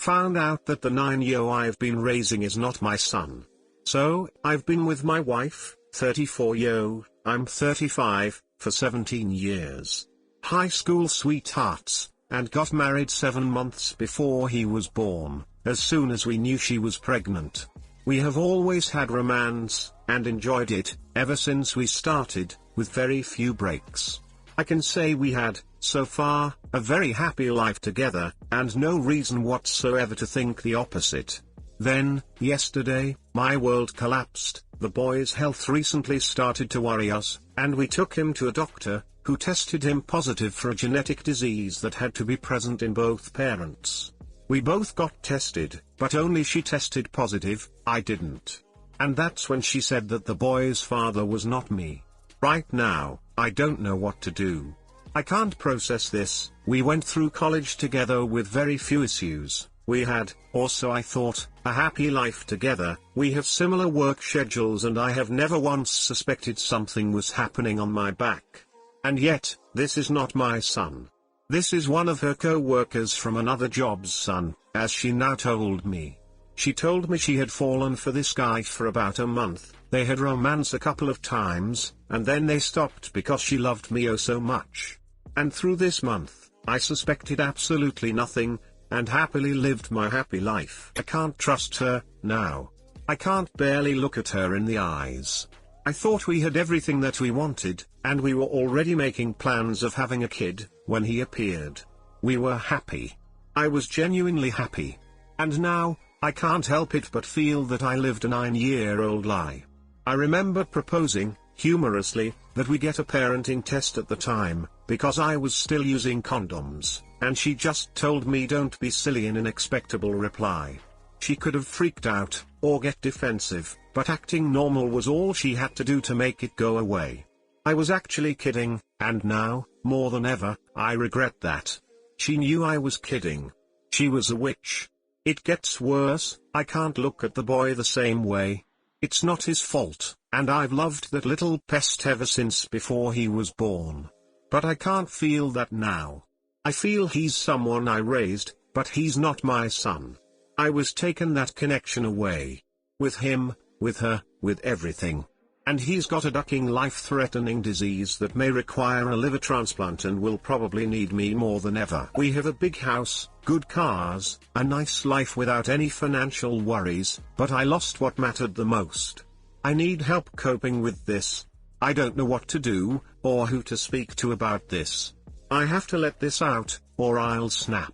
Found out that the 9-year-old I've been raising is not my son. So, I've been with my wife, 34-year-old, I'm 35, for 17 years. High school sweethearts, and got married 7 months before he was born, as soon as we knew she was pregnant. We have always had romance, and enjoyed it, ever since we started, with very few breaks. I can say we had, so far, a very happy life together, and no reason whatsoever to think the opposite. Then, yesterday, my world collapsed. The boy's health recently started to worry us, and we took him to a doctor, who tested him positive for a genetic disease that had to be present in both parents. We both got tested, but only she tested positive, I didn't. And that's when she said that the boy's father was not me. Right now, I don't know what to do. I can't process this. We went through college together with very few issues. We had, or so I thought, a happy life together. We have similar work schedules and I have never once suspected something was happening on my back. And yet, this is not my son. This is one of her co-workers from another job's son, as she now told me. She told me she had fallen for this guy for about a month. They had romance a couple of times, and then they stopped because she loved me oh so much. And through this month, I suspected absolutely nothing, and happily lived my happy life. I can't trust her, now. I can't barely look at her in the eyes. I thought we had everything that we wanted, and we were already making plans of having a kid, when he appeared. We were happy. I was genuinely happy. And now, I can't help it but feel that I lived a 9-year-old lie. I remember proposing, humorously, that we get a parenting test at the time, because I was still using condoms, and she just told me don't be silly in an expectable reply. She could have freaked out, or get defensive, but acting normal was all she had to do to make it go away. I was actually kidding, and now, more than ever, I regret that. She knew I was kidding. She was a witch. It gets worse, I can't look at the boy the same way. It's not his fault, and I've loved that little pest ever since before he was born. But I can't feel that now. I feel he's someone I raised, but he's not my son. I was taken that connection away. With him, with her, with everything. And he's got a ducking life-threatening disease that may require a liver transplant and will probably need me more than ever. We have a big house, good cars, a nice life without any financial worries, but I lost what mattered the most. I need help coping with this. I don't know what to do, or who to speak to about this. I have to let this out, or I'll snap.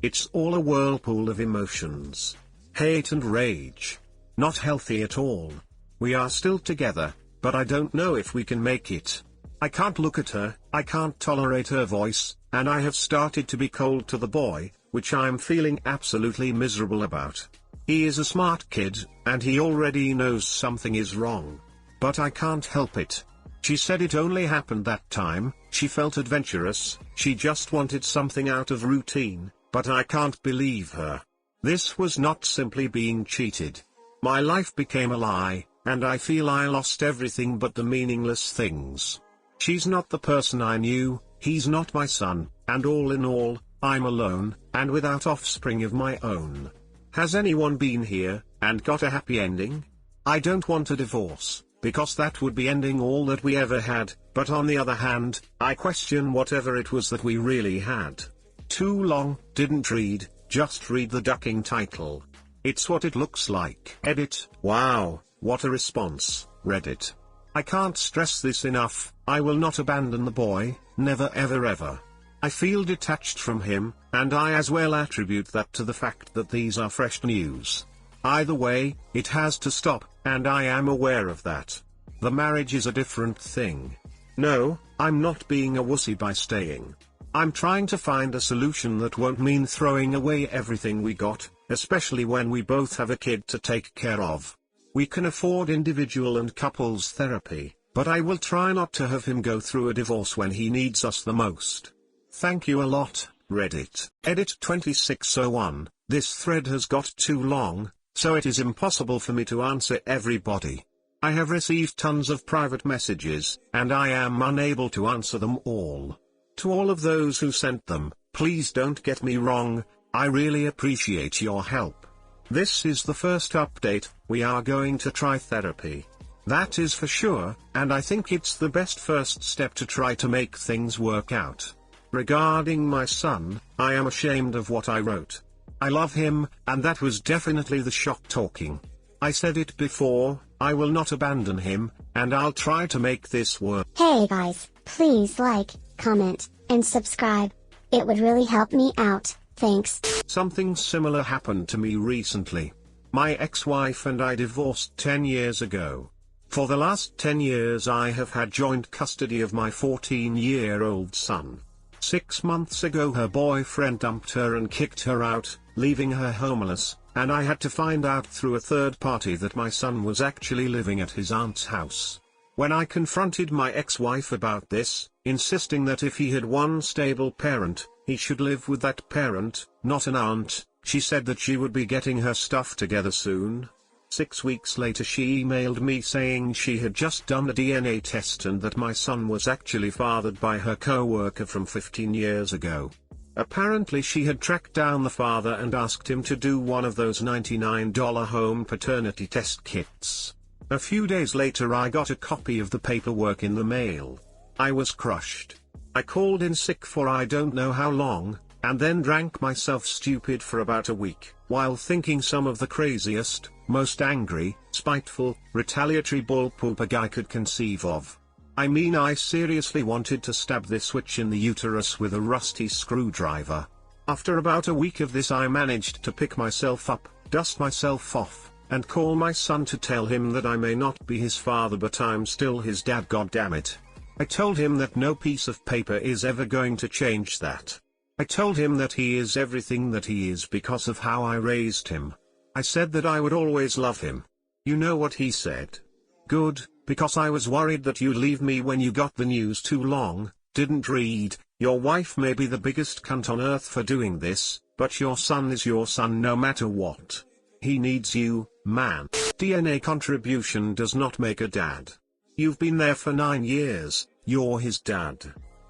It's all a whirlpool of emotions. Hate and rage. Not healthy at all. We are still together, but I don't know if we can make it. I can't look at her, I can't tolerate her voice, and I have started to be cold to the boy, which I'm feeling absolutely miserable about. He is a smart kid, and he already knows something is wrong. But I can't help it. She said it only happened that time, she felt adventurous, she just wanted something out of routine, but I can't believe her. This was not simply being cheated. My life became a lie, and I feel I lost everything but the meaningless things. She's not the person I knew, he's not my son, and all in all, I'm alone, and without offspring of my own. Has anyone been here, and got a happy ending? I don't want a divorce, because that would be ending all that we ever had, but on the other hand, I question whatever it was that we really had. Too long, didn't read, just read the ducking title. It's what it looks like. Edit. Wow, what a response, Reddit. I can't stress this enough, I will not abandon the boy, never ever ever. I feel detached from him, and I as well attribute that to the fact that these are fresh news. Either way, it has to stop, and I am aware of that. The marriage is a different thing. No, I'm not being a wussy by staying. I'm trying to find a solution that won't mean throwing away everything we got, especially when we both have a kid to take care of. We can afford individual and couples therapy, but I will try not to have him go through a divorce when he needs us the most. Thank you a lot, Reddit. Edit 2601, this thread has got too long, so it is impossible for me to answer everybody. I have received tons of private messages, and I am unable to answer them all. To all of those who sent them, please don't get me wrong, I really appreciate your help. This is the first update, we are going to try therapy. That is for sure, and I think it's the best first step to try to make things work out. Regarding my son, I am ashamed of what I wrote. I love him, and that was definitely the shock talking. I said it before, I will not abandon him, and I'll try to make this work. Hey guys, please like, comment, and subscribe. It would really help me out, thanks. Something similar happened to me recently. My ex-wife and I divorced 10 years ago. For the last 10 years I have had joint custody of my 14-year-old son. 6 months ago her boyfriend dumped her and kicked her out, leaving her homeless, and I had to find out through a third party that my son was actually living at his aunt's house. When I confronted my ex-wife about this, insisting that if he had one stable parent, he should live with that parent, not an aunt, she said that she would be getting her stuff together soon. 6 weeks later she emailed me saying she had just done a DNA test and that my son was actually fathered by her co-worker from 15 years ago. Apparently she had tracked down the father and asked him to do one of those $99 home paternity test kits. A few days later I got a copy of the paperwork in the mail. I was crushed. I called in sick for I don't know how long, and then drank myself stupid for about a week, while thinking some of the craziest, most angry, spiteful, retaliatory bullpoop I could conceive of. I mean, I seriously wanted to stab this witch in the uterus with a rusty screwdriver. After about a week of this I managed to pick myself up, dust myself off, and call my son to tell him that I may not be his father but I'm still his dad, goddammit. I told him that no piece of paper is ever going to change that. I told him that he is everything that he is because of how I raised him. I said that I would always love him. You know what he said? Good, because I was worried that you'd leave me when you got the news too long, didn't read. Your wife may be the biggest cunt on earth for doing this, but your son is your son no matter what. He needs you, man. DNA contribution does not make a dad. You've been there for 9 years, you're his dad.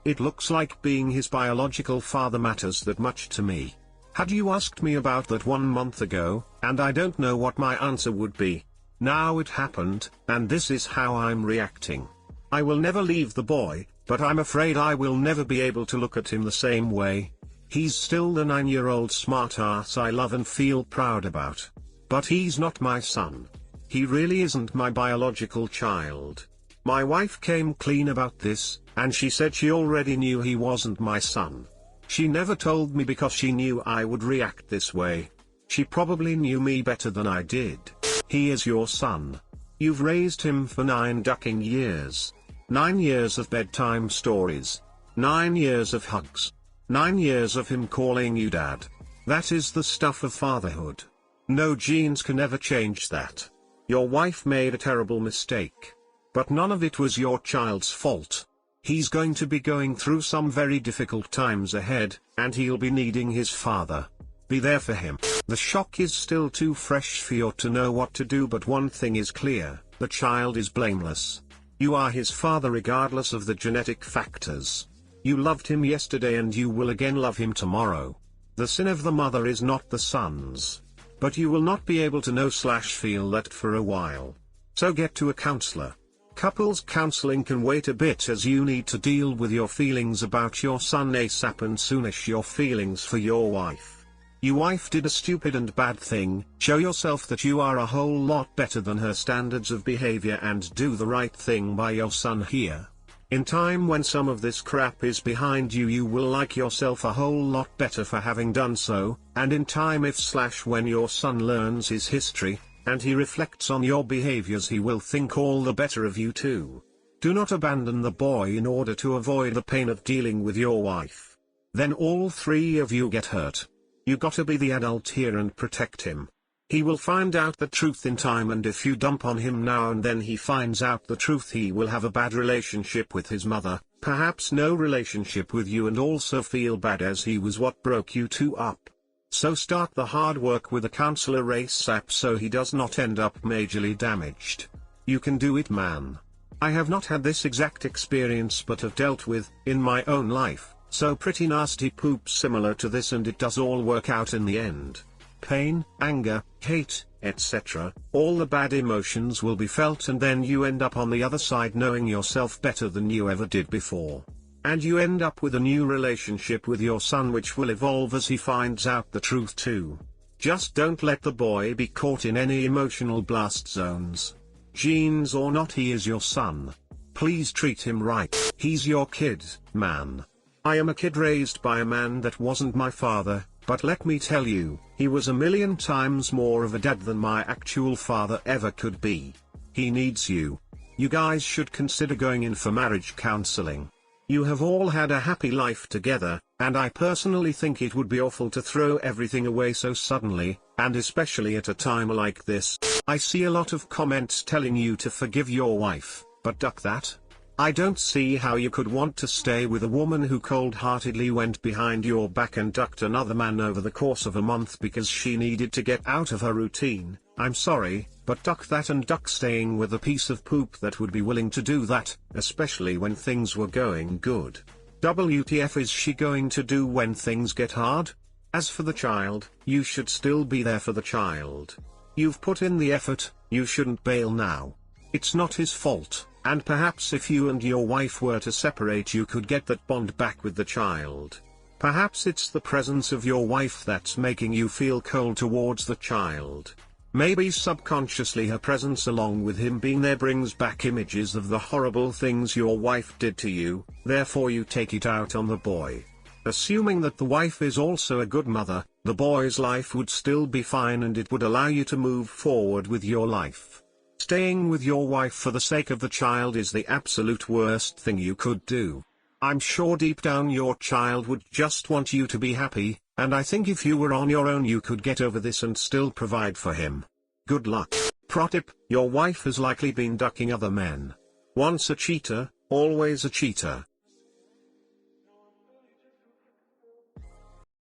It looks like being his biological father matters that much to me. Had you asked me about that 1 month ago, and I don't know what my answer would be. Now it happened, and this is how I'm reacting. I will never leave the boy, but I'm afraid I will never be able to look at him the same way. He's still the 9-year-old smartass I love and feel proud about. But he's not my son. He really isn't my biological child. My wife came clean about this, and she said she already knew he wasn't my son. She never told me because she knew I would react this way. She probably knew me better than I did. He is your son. You've raised him for 9 ducking years. 9 years of bedtime stories. 9 years of hugs. 9 years of him calling you dad. That is the stuff of fatherhood. No genes can ever change that. Your wife made a terrible mistake. But none of it was your child's fault. He's going to be going through some very difficult times ahead, and he'll be needing his father. Be there for him. The shock is still too fresh for you to know what to do, but one thing is clear, the child is blameless. You are his father regardless of the genetic factors. You loved him yesterday and you will again love him tomorrow. The sin of the mother is not the son's. But you will not be able to know/feel that for a while. So get to a counselor. Couples counseling can wait a bit as you need to deal with your feelings about your son ASAP and soonish your feelings for your wife. Your wife did a stupid and bad thing. Show yourself that you are a whole lot better than her standards of behavior and do the right thing by your son here. In time when some of this crap is behind you, you will like yourself a whole lot better for having done so, and in time if/when your son learns his history, and he reflects on your behaviors, he will think all the better of you too. Do not abandon the boy in order to avoid the pain of dealing with your wife. Then all 3 of you get hurt. You gotta be the adult here and protect him. He will find out the truth in time, and if you dump on him now and then he finds out the truth, he will have a bad relationship with his mother, perhaps no relationship with you, and also feel bad as he was what broke you two up. So start the hard work with a counselor ASAP so he does not end up majorly damaged. You can do it, man. I have not had this exact experience but have dealt with, in my own life, So pretty nasty poop similar to this, and it does all work out in the end. Pain, anger, hate, etc. All the bad emotions will be felt, and then you end up on the other side knowing yourself better than you ever did before. And you end up with a new relationship with your son, which will evolve as he finds out the truth too. Just don't let the boy be caught in any emotional blast zones. Genes or not, he is your son. Please treat him right. He's your kid, man. I am a kid raised by a man that wasn't my father, but let me tell you, he was a million times more of a dad than my actual father ever could be. He needs you. You guys should consider going in for marriage counseling. You have all had a happy life together, and I personally think it would be awful to throw everything away so suddenly, and especially at a time like this. I see a lot of comments telling you to forgive your wife, but duck that. I don't see how you could want to stay with a woman who cold-heartedly went behind your back and ducked another man over the course of a month because she needed to get out of her routine. I'm sorry, but duck that and duck staying with a piece of poop that would be willing to do that, especially when things were going good. WTF is she going to do when things get hard? As for the child, you should still be there for the child. You've put in the effort, you shouldn't bail now. It's not his fault, and perhaps if you and your wife were to separate, you could get that bond back with the child. Perhaps it's the presence of your wife that's making you feel cold towards the child. Maybe subconsciously her presence along with him being there brings back images of the horrible things your wife did to you, therefore you take it out on the boy. Assuming that the wife is also a good mother, the boy's life would still be fine and it would allow you to move forward with your life. Staying with your wife for the sake of the child is the absolute worst thing you could do. I'm sure deep down your child would just want you to be happy, and I think if you were on your own you could get over this and still provide for him. Good luck. Pro tip, your wife has likely been ducking other men. Once a cheater, always a cheater.